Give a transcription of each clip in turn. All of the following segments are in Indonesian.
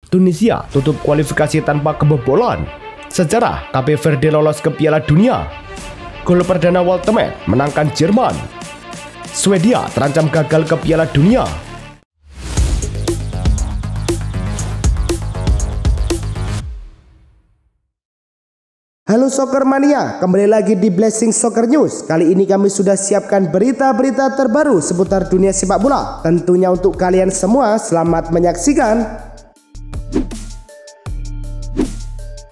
Tunisia tutup kualifikasi tanpa kebobolan. Sejarah Cape Verde lolos ke Piala Dunia. Gol perdana Walter Met menangkan Jerman. Swedia terancam gagal ke Piala Dunia. Halo Soccer Mania, kembali lagi di Blessing Soccer News. Kali ini kami sudah siapkan berita-berita terbaru seputar dunia sepak bola. Tentunya untuk kalian semua, selamat menyaksikan.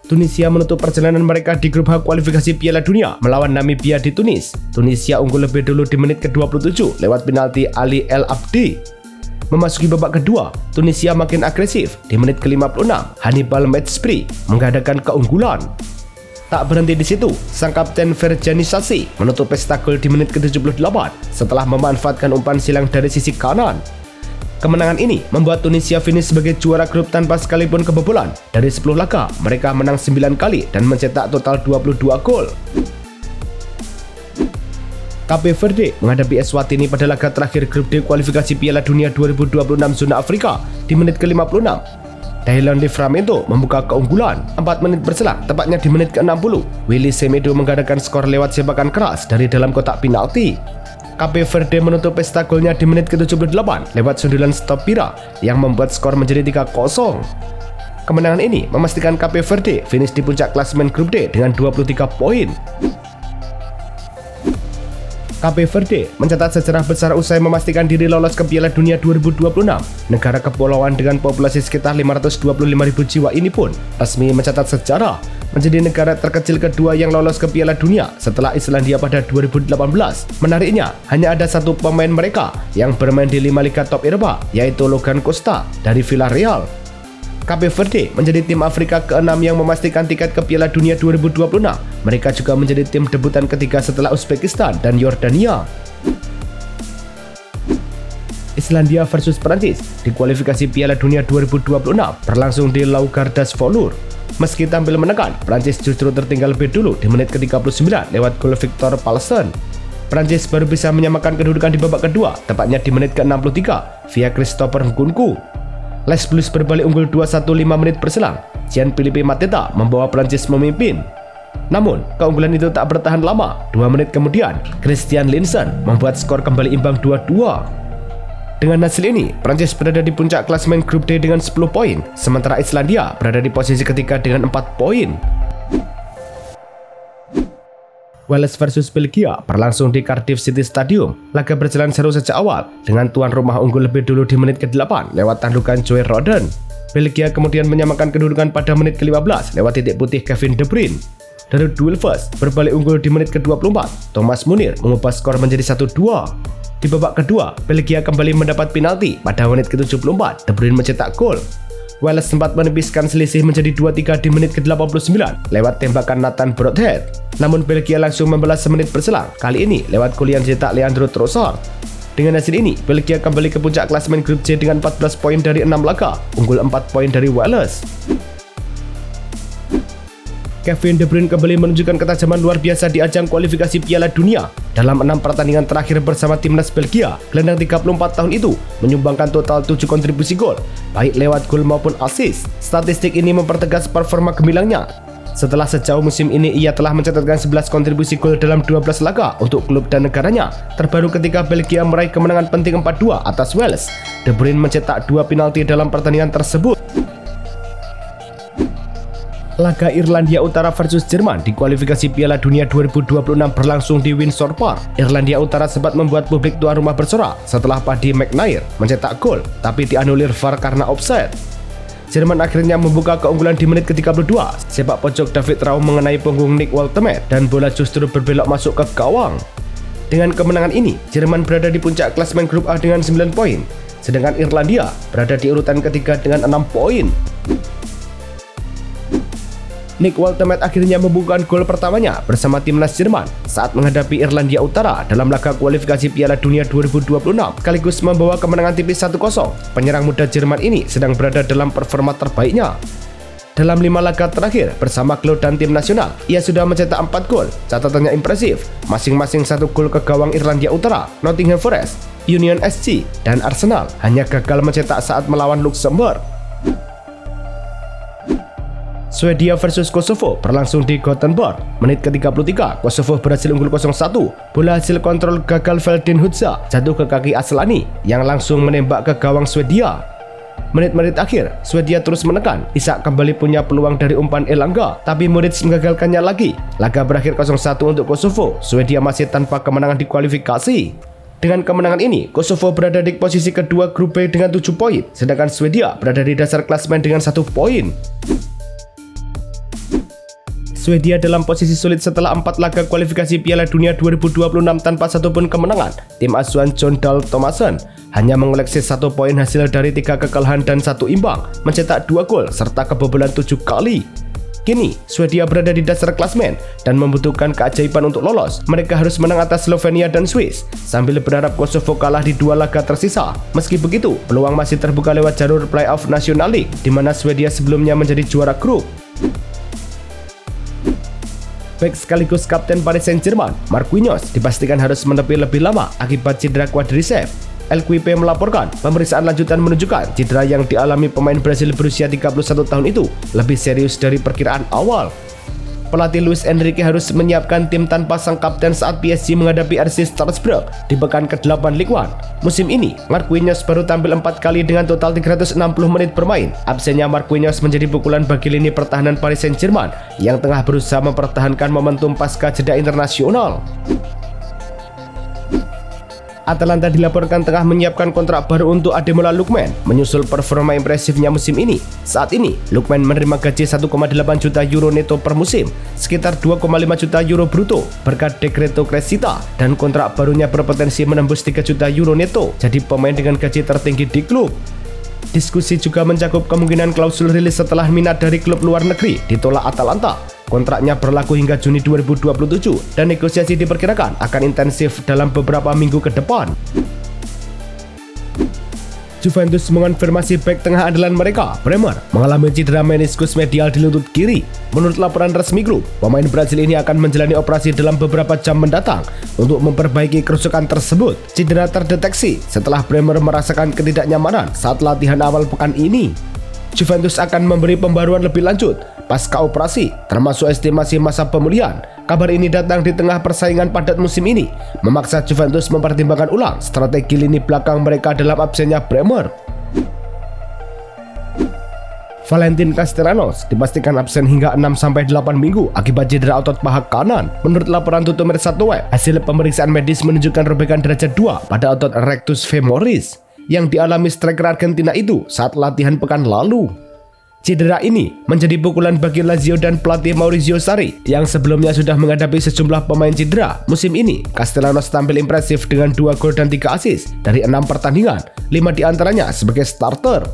Tunisia menutup perjalanan mereka di grup H kualifikasi Piala Dunia melawan Namibia di Tunis. Tunisia unggul lebih dulu di menit ke-27 lewat penalti Ali El Abdi. Memasuki babak kedua, Tunisia makin agresif. Di menit ke-56, Hannibal Mejbri mengadakan keunggulan. Tak berhenti di situ, sang kapten Ferjani Sassi menutup pesta gol di menit ke-78 setelah memanfaatkan umpan silang dari sisi kanan. Kemenangan ini membuat Tunisia finish sebagai juara grup tanpa sekalipun kebobolan. Dari 10 laga, mereka menang 9 kali dan mencetak total 22 gol. Cape Verde menghadapi Eswatini pada laga terakhir grup D kualifikasi Piala Dunia 2026 zona Afrika di menit ke-56. Dylan Livramento membuka keunggulan 4 menit berselang, tepatnya di menit ke-60. Willy Semedo mengadakan skor lewat sepakan keras dari dalam kotak penalti. Cape Verde menutup pesta golnya di menit ke-78 lewat sundulan Stopira yang membuat skor menjadi 3-0. Kemenangan ini memastikan Cape Verde finish di puncak klasemen grup D dengan 23 poin. Cape Verde mencatat sejarah besar usai memastikan diri lolos ke Piala Dunia 2026. Negara kepulauan dengan populasi sekitar 525.000 jiwa ini pun resmi mencatat sejarah menjadi negara terkecil kedua yang lolos ke Piala Dunia setelah Islandia pada 2018. Menariknya, hanya ada satu pemain mereka yang bermain di 5 liga top Eropa, yaitu Logan Costa dari Villarreal. Cape Verde menjadi tim Afrika ke-6 yang memastikan tiket ke Piala Dunia 2026. Mereka juga menjadi tim debutan ketiga setelah Uzbekistan dan Yordania. Islandia versus Prancis di kualifikasi Piala Dunia 2026 berlangsung di Laugardas-Volur. Meski tampil menekan, Prancis justru tertinggal lebih dulu di menit ke-39 lewat gol Victor Paulsen. Prancis baru bisa menyamakan kedudukan di babak kedua, tepatnya di menit ke-63 via Christopher Nkunku. Les Blues berbalik unggul 2-1 5 menit berselang. Jean-Philippe Mateta membawa Prancis memimpin. Namun, keunggulan itu tak bertahan lama. 2 menit kemudian, Christian Linssen membuat skor kembali imbang 2-2. Dengan hasil ini, Prancis berada di puncak klasemen grup D dengan 10 poin, sementara Islandia berada di posisi ketiga dengan 4 poin. Wales versus Belgia berlangsung di Cardiff City Stadium. Laga berjalan seru sejak awal dengan tuan rumah unggul lebih dulu di menit ke-8 lewat tandukan Joe Rodon. Belgia kemudian menyamakan kedudukan pada menit ke-15 lewat titik putih Kevin De Bruyne. Dari Wilfers berbalik unggul di menit ke-24, Thomas Munir mengubah skor menjadi 1-2. Di babak kedua, Belgia kembali mendapat penalti pada menit ke-74, De Bruyne mencetak gol. Wales sempat menipiskan selisih menjadi 2-3 di menit ke-89 lewat tembakan Nathan Broadhead. Namun Belgia langsung membalas semenit berselang, kali ini lewat gol yang dicetak Leandro Trossard. Dengan hasil ini, Belgia kembali ke puncak klasemen grup C dengan 14 poin dari 6 laga, unggul 4 poin dari Wales. Kevin De Bruyne kembali menunjukkan ketajaman luar biasa di ajang kualifikasi Piala Dunia. Dalam 6 pertandingan terakhir bersama timnas Belgia, gelandang 34 tahun itu menyumbangkan total 7 kontribusi gol, baik lewat gol maupun assist. Statistik ini mempertegas performa gemilangnya. Setelah sejauh musim ini ia telah mencatatkan 11 kontribusi gol dalam 12 laga untuk klub dan negaranya. Terbaru ketika Belgia meraih kemenangan penting 4-2 atas Wales. De Bruyne mencetak 2 penalti dalam pertandingan tersebut. Laga Irlandia Utara versus Jerman di kualifikasi Piala Dunia 2026 berlangsung di Windsor Park. Irlandia Utara sempat membuat publik tuan rumah bersorak setelah Paddy McNair mencetak gol, tapi dianulir VAR karena offside. Jerman akhirnya membuka keunggulan di menit ke-32. Sepak pojok David Raum mengenai punggung Nick Walter Met dan bola justru berbelok masuk ke gawang. Dengan kemenangan ini, Jerman berada di puncak klasemen grup A dengan 9 poin, sedangkan Irlandia berada di urutan ketiga dengan 6 poin. Nick Walter Met akhirnya membukukan gol pertamanya bersama timnas Jerman saat menghadapi Irlandia Utara dalam laga kualifikasi Piala Dunia 2026 sekaligus membawa kemenangan tipis 1-0. Penyerang muda Jerman ini sedang berada dalam performa terbaiknya. Dalam 5 laga terakhir bersama klub dan tim nasional, ia sudah mencetak 4 gol. Catatannya impresif, masing-masing 1 gol ke gawang Irlandia Utara, Nottingham Forest, Union SC, dan Arsenal hanya gagal mencetak saat melawan Luxembourg. Swedia versus Kosovo berlangsung di Gothenburg. Menit ke-33, Kosovo berhasil unggul 0-1. Bola hasil kontrol gagal Veldin Hudza jatuh ke kaki Aslani yang langsung menembak ke gawang Swedia. Menit-menit akhir, Swedia terus menekan. Isak kembali punya peluang dari umpan Elanga, tapi Muric menggagalkannya lagi. Laga berakhir 0-1 untuk Kosovo. Swedia masih tanpa kemenangan di kualifikasi. Dengan kemenangan ini, Kosovo berada di posisi kedua grup B dengan 7 poin, sedangkan Swedia berada di dasar klasemen dengan 1 poin. Swedia dalam posisi sulit setelah 4 laga kualifikasi Piala Dunia 2026 tanpa satupun kemenangan. Tim asuhan Jon Dahl Tomasson hanya mengoleksi 1 poin hasil dari 3 kekalahan dan 1 imbang, mencetak 2 gol serta kebobolan 7 kali. Kini, Swedia berada di dasar klasemen dan membutuhkan keajaiban untuk lolos. Mereka harus menang atas Slovenia dan Swiss, sambil berharap Kosovo kalah di 2 laga tersisa. Meski begitu, peluang masih terbuka lewat jalur playoff National League, di mana Swedia sebelumnya menjadi juara grup. Bek sekaligus kapten Paris Saint-Germain, Marquinhos dipastikan harus menepi lebih lama akibat cedera quadriceps. LQP melaporkan pemeriksaan lanjutan menunjukkan cedera yang dialami pemain Brasil berusia 31 tahun itu lebih serius dari perkiraan awal. Pelatih Luis Enrique harus menyiapkan tim tanpa sang kapten saat PSG menghadapi RC Strasbourg di pekan ke-8 Ligue 1. Musim ini, Marquinhos baru tampil 4 kali dengan total 360 menit bermain. Absennya Marquinhos menjadi pukulan bagi lini pertahanan Paris Saint-Germain yang tengah berusaha mempertahankan momentum pasca jeda internasional. Atalanta dilaporkan tengah menyiapkan kontrak baru untuk Ademola Lookman menyusul performa impresifnya musim ini. Saat ini, Lookman menerima gaji 1,8 juta euro neto per musim, sekitar 2,5 juta euro bruto berkat Decreto Crescita, dan kontrak barunya berpotensi menembus 3 juta euro neto, jadi pemain dengan gaji tertinggi di klub. Diskusi juga mencakup kemungkinan klausul rilis setelah minat dari klub luar negeri ditolak Atalanta. Kontraknya berlaku hingga Juni 2027 dan negosiasi diperkirakan akan intensif dalam beberapa minggu ke depan. Juventus mengonfirmasi bek tengah andalan mereka, Bremer, mengalami cedera meniskus medial di lutut kiri. Menurut laporan resmi klub, pemain Brasil ini akan menjalani operasi dalam beberapa jam mendatang untuk memperbaiki kerusakan tersebut. Cedera terdeteksi setelah Bremer merasakan ketidaknyamanan saat latihan awal pekan ini. Juventus akan memberi pembaruan lebih lanjut pasca operasi, termasuk estimasi masa pemulihan. Kabar ini datang di tengah persaingan padat musim ini, memaksa Juventus mempertimbangkan ulang strategi lini belakang mereka dalam absennya Bremer. Valentin Castellanos dipastikan absen hingga 6-8 minggu akibat cedera otot paha kanan. Menurut laporan Tutto Mercato, hasil pemeriksaan medis menunjukkan robekan derajat 2 pada otot rectus femoris yang dialami striker Argentina itu saat latihan pekan lalu. Cedera ini menjadi pukulan bagi Lazio dan pelatih Maurizio Sarri yang sebelumnya sudah menghadapi sejumlah pemain cedera. Musim ini, Castellanos tampil impresif dengan 2 gol dan 3 assist dari 6 pertandingan, 5 diantaranya sebagai starter.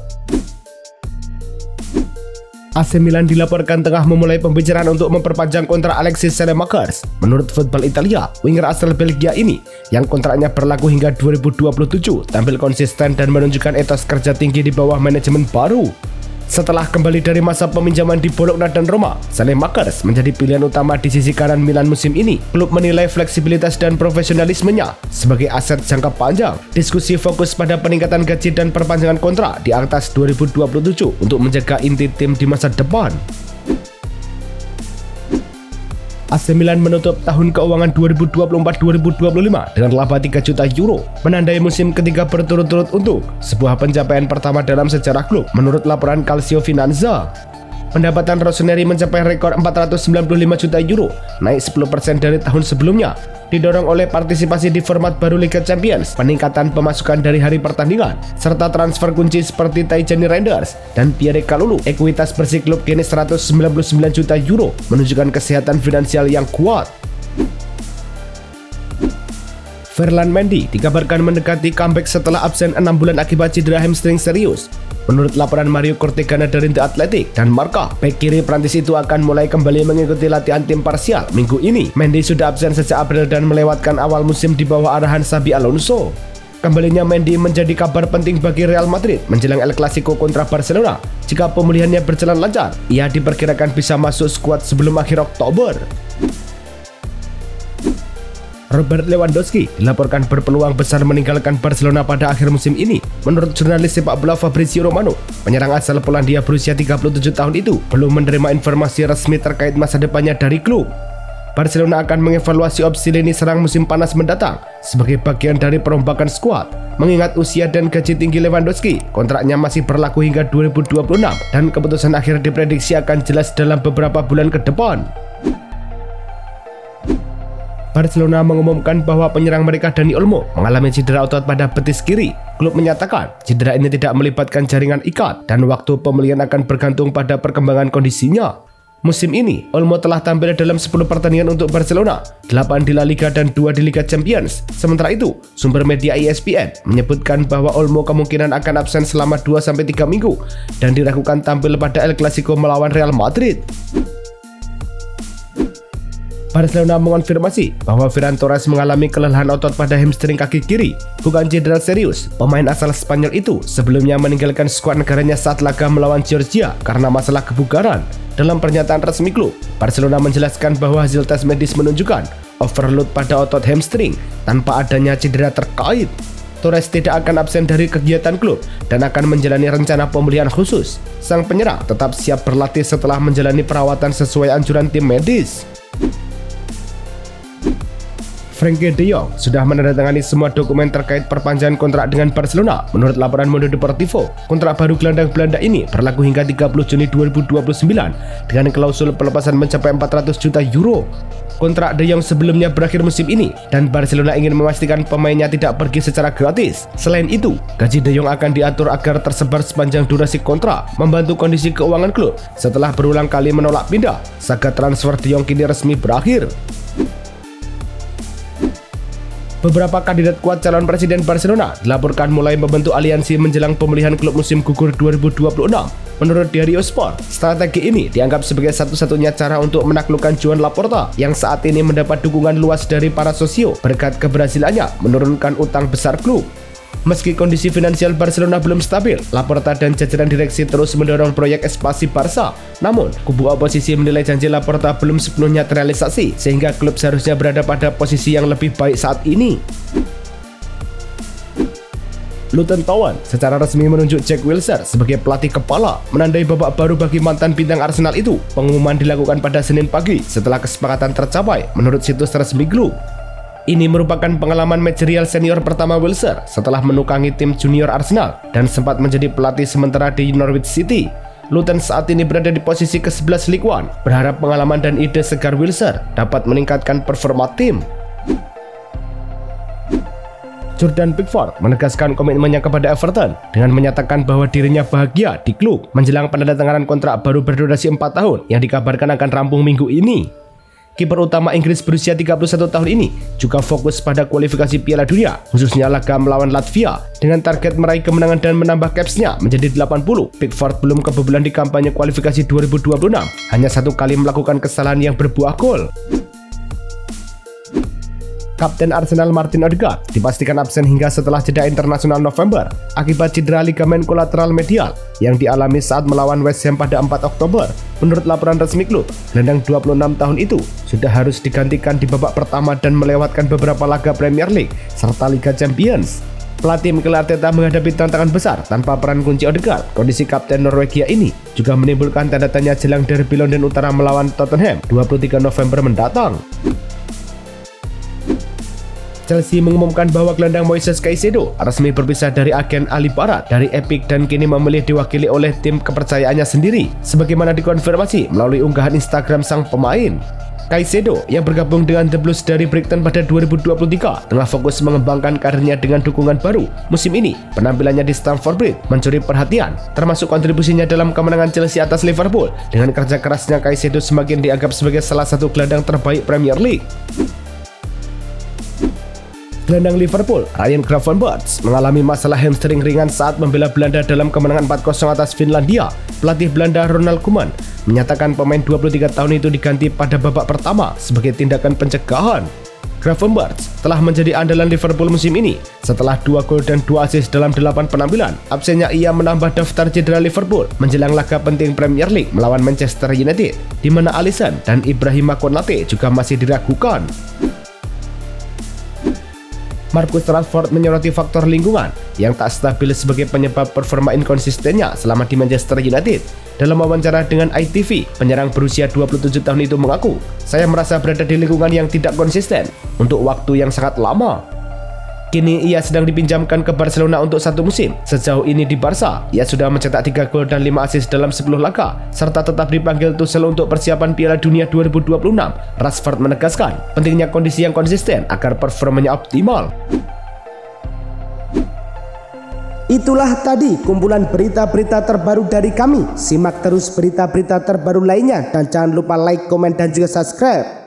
AC Milan dilaporkan tengah memulai pembicaraan untuk memperpanjang kontrak Alexis Saelemaekers. Menurut Football Italia, winger asal Belgia ini yang kontraknya berlaku hingga 2027 tampil konsisten dan menunjukkan etos kerja tinggi di bawah manajemen baru. Setelah kembali dari masa peminjaman di Bologna dan Roma, Saelemaekers menjadi pilihan utama di sisi kanan Milan musim ini. Klub menilai fleksibilitas dan profesionalismenya sebagai aset jangka panjang. Diskusi fokus pada peningkatan gaji dan perpanjangan kontrak di atas 2027 untuk menjaga inti tim di masa depan. AC Milan menutup tahun keuangan 2024-2025 dengan laba 3 juta euro, menandai musim ketiga berturut-turut untung, sebuah pencapaian pertama dalam sejarah klub. Menurut laporan Calcio Finanza, pendapatan Rossoneri mencapai rekor 495 juta euro, naik 10% dari tahun sebelumnya, didorong oleh partisipasi di format baru Liga Champions, peningkatan pemasukan dari hari pertandingan, serta transfer kunci seperti Tijani Reinders dan Pierre Kalulu. Ekuitas bersih klub kini 199 juta euro, menunjukkan kesehatan finansial yang kuat. Ferland Mendy dikabarkan mendekati comeback setelah absen 6 bulan akibat cedera hamstring serius. Menurut laporan Mario Cortegana dari The Athletic dan Marca, bek kiri Prancis itu akan mulai kembali mengikuti latihan tim parsial minggu ini. Mendy sudah absen sejak April dan melewatkan awal musim di bawah arahan Xabi Alonso. Kembalinya Mendy menjadi kabar penting bagi Real Madrid menjelang El Clasico kontra Barcelona. Jika pemulihannya berjalan lancar, ia diperkirakan bisa masuk skuad sebelum akhir Oktober. Robert Lewandowski dilaporkan berpeluang besar meninggalkan Barcelona pada akhir musim ini. Menurut jurnalis sepak bola Fabrizio Romano, penyerang asal Polandia berusia 37 tahun itu belum menerima informasi resmi terkait masa depannya dari klub. Barcelona akan mengevaluasi opsi lini serang musim panas mendatang sebagai bagian dari perombakan skuad. Mengingat usia dan gaji tinggi Lewandowski, kontraknya masih berlaku hingga 2026 dan keputusan akhir diprediksi akan jelas dalam beberapa bulan ke depan. Barcelona mengumumkan bahwa penyerang mereka Dani Olmo mengalami cedera otot pada betis kiri. Klub menyatakan cedera ini tidak melibatkan jaringan ikat dan waktu pemulihan akan bergantung pada perkembangan kondisinya. Musim ini, Olmo telah tampil dalam 10 pertandingan untuk Barcelona, 8 di La Liga dan 2 di Liga Champions. Sementara itu, sumber media ESPN menyebutkan bahwa Olmo kemungkinan akan absen selama 2-3 minggu dan diragukan tampil pada El Clasico melawan Real Madrid. Barcelona mengonfirmasi bahwa Ferran Torres mengalami kelelahan otot pada hamstring kaki kiri, bukan cedera serius. Pemain asal Spanyol itu sebelumnya meninggalkan skuad negaranya saat laga melawan Georgia karena masalah kebugaran. Dalam pernyataan resmi klub, Barcelona menjelaskan bahwa hasil tes medis menunjukkan overload pada otot hamstring tanpa adanya cedera terkait. Torres tidak akan absen dari kegiatan klub dan akan menjalani rencana pemulihan khusus. Sang penyerang tetap siap berlatih setelah menjalani perawatan sesuai anjuran tim medis. Frenkie de Jong sudah menandatangani semua dokumen terkait perpanjangan kontrak dengan Barcelona. Menurut laporan Mundo Deportivo, kontrak baru gelandang Belanda ini berlaku hingga 30 Juni 2029 dengan klausul pelepasan mencapai 400 juta euro. Kontrak de Jong sebelumnya berakhir musim ini dan Barcelona ingin memastikan pemainnya tidak pergi secara gratis. Selain itu, gaji de Jong akan diatur agar tersebar sepanjang durasi kontrak, membantu kondisi keuangan klub. Setelah berulang kali menolak pindah, saga transfer de Jong kini resmi berakhir. Beberapa kandidat kuat calon presiden Barcelona dilaporkan mulai membentuk aliansi menjelang pemulihan klub musim gugur 2026. Menurut Diario Sport, strategi ini dianggap sebagai satu-satunya cara untuk menaklukkan Joan Laporta yang saat ini mendapat dukungan luas dari para sosio berkat keberhasilannya menurunkan utang besar klub. Meski kondisi finansial Barcelona belum stabil, Laporta dan jajaran direksi terus mendorong proyek ekspansi Barca. Namun, kubu oposisi menilai janji Laporta belum sepenuhnya terrealisasi, sehingga klub seharusnya berada pada posisi yang lebih baik saat ini. Luton Town secara resmi menunjuk Jack Wilshere sebagai pelatih kepala, menandai babak baru bagi mantan bintang Arsenal itu. Pengumuman dilakukan pada Senin pagi setelah kesepakatan tercapai, menurut situs resmi klub. Ini merupakan pengalaman manajerial senior pertama Wilshere setelah menukangi tim junior Arsenal dan sempat menjadi pelatih sementara di Norwich City. Luton saat ini berada di posisi ke-11 League One, berharap pengalaman dan ide segar Wilshere dapat meningkatkan performa tim. Jordan Pickford menegaskan komitmennya kepada Everton dengan menyatakan bahwa dirinya bahagia di klub menjelang penandatanganan kontrak baru berdurasi 4 tahun yang dikabarkan akan rampung minggu ini. Kiper utama Inggris berusia 31 tahun ini juga fokus pada kualifikasi Piala Dunia, khususnya laga melawan Latvia, dengan target meraih kemenangan dan menambah capsnya menjadi 80. Pickford belum kebobolan di kampanye kualifikasi 2026, hanya 1 kali melakukan kesalahan yang berbuah gol. Kapten Arsenal Martin Odegaard dipastikan absen hingga setelah jeda internasional November akibat cedera ligamen kolateral medial yang dialami saat melawan West Ham pada 4 Oktober. Menurut laporan resmi klub, gelandang 26 tahun itu sudah harus digantikan di babak pertama dan melewatkan beberapa laga Premier League serta Liga Champions. Pelatih Mikel Arteta menghadapi tantangan besar tanpa peran kunci Odegaard. Kondisi kapten Norwegia ini juga menimbulkan tanda tanya jelang derby London Utara melawan Tottenham 23 November mendatang. Chelsea mengumumkan bahwa gelandang Moises Caicedo resmi berpisah dari agen Ali Barat dari Epic dan kini memilih diwakili oleh tim kepercayaannya sendiri, sebagaimana dikonfirmasi melalui unggahan Instagram sang pemain. Caicedo yang bergabung dengan The Blues dari Brighton pada 2023 tengah fokus mengembangkan karirnya dengan dukungan baru. Musim ini, penampilannya di Stamford Bridge mencuri perhatian, termasuk kontribusinya dalam kemenangan Chelsea atas Liverpool. Dengan kerja kerasnya, Caicedo semakin dianggap sebagai salah satu gelandang terbaik Premier League. Gelandang Liverpool, Ryan Gravenberch, mengalami masalah hamstring ringan saat membela Belanda dalam kemenangan 4-0 atas Finlandia. Pelatih Belanda Ronald Koeman menyatakan pemain 23 tahun itu diganti pada babak pertama sebagai tindakan pencegahan. Gravenberch telah menjadi andalan Liverpool musim ini setelah 2 gol dan 2 assist dalam 8 penampilan. Absennya ia menambah daftar cedera Liverpool menjelang laga penting Premier League melawan Manchester United, di mana Alisson dan Ibrahima Konate juga masih diragukan. Marcus Rashford menyoroti faktor lingkungan yang tak stabil sebagai penyebab performa inkonsistennya selama di Manchester United. Dalam wawancara dengan ITV, penyerang berusia 27 tahun itu mengaku, "Saya merasa berada di lingkungan yang tidak konsisten untuk waktu yang sangat lama." Kini ia sedang dipinjamkan ke Barcelona untuk 1 musim. Sejauh ini di Barca, ia sudah mencetak 3 gol dan 5 assist dalam 10 laga, serta tetap dipanggil Tuchel untuk persiapan Piala Dunia 2026. Rashford menegaskan pentingnya kondisi yang konsisten agar performanya optimal. Itulah tadi kumpulan berita-berita terbaru dari kami. Simak terus berita-berita terbaru lainnya dan jangan lupa like, komen, dan juga subscribe.